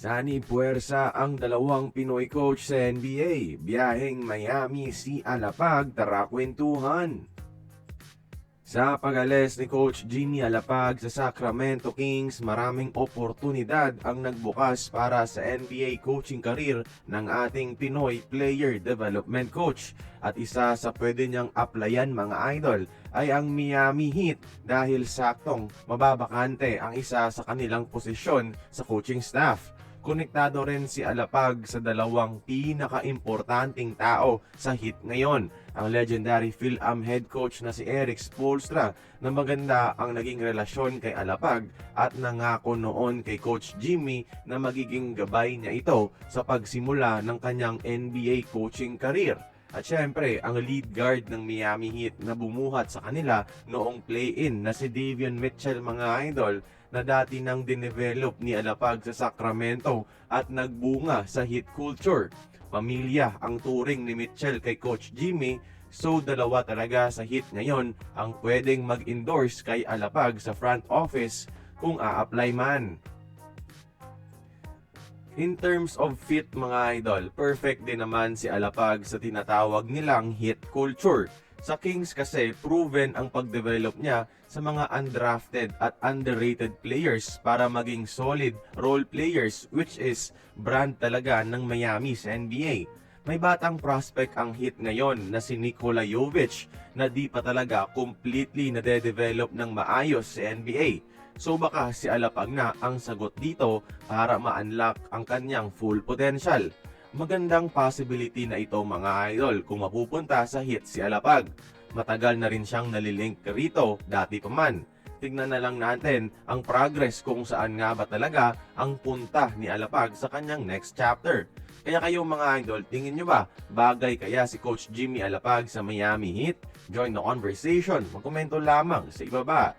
Sani puwersa ang dalawang Pinoy coach sa NBA. Biyaheng Miami si Alapag, tara kwentuhan. Sa pag-alis ni Coach Jimmy Alapag sa Sacramento Kings, maraming oportunidad ang nagbukas para sa NBA coaching career ng ating Pinoy Player Development Coach. At isa sa pwede niyang applyan mga idol ay ang Miami Heat dahil saktong mababakante ang isa sa kanilang posisyon sa coaching staff. Konektado rin si Alapag sa dalawang pinaka-importanting tao sa Heat ngayon, ang legendary Phil-Am head coach na si Erik Spoelstra, na maganda ang naging relasyon kay Alapag at nangako noon kay Coach Jimmy na magiging gabay niya ito sa pagsimula ng kanyang NBA coaching career. At syempre, ang lead guard ng Miami Heat na bumuhat sa kanila noong play-in na si Davion Mitchell mga idol, na dati nang dinevelop ni Alapag sa Sacramento at nagbunga sa Heat culture. Pamilya ang turing ni Mitchell kay Coach Jimmy, so dalawa talaga sa Heat ngayon ang pwedeng mag-endorse kay Alapag sa front office kung a-apply man. In terms of fit mga idol, perfect din naman si Alapag sa tinatawag nilang Heat culture. Sa Kings kasi, proven ang pag-develop niya sa mga undrafted at underrated players para maging solid role players, which is brand talaga ng Miami sa NBA. May batang prospect ang Heat ngayon na si Nikola Jovic na di pa talaga completely nade-develop ng maayos sa NBA. So baka si Alapag na ang sagot dito para ma-unlock ang kanyang full potential. Magandang possibility na ito mga idol kung mapupunta sa Heat si Alapag. Matagal na rin siyang nalilink rito dati pa man. Tignan na lang natin ang progress kung saan nga ba talaga ang punta ni Alapag sa kanyang next chapter. Kaya kayo mga idol, tingin nyo ba bagay kaya si Coach Jimmy Alapag sa Miami Heat? Join the conversation, magkomento lamang sa ibaba.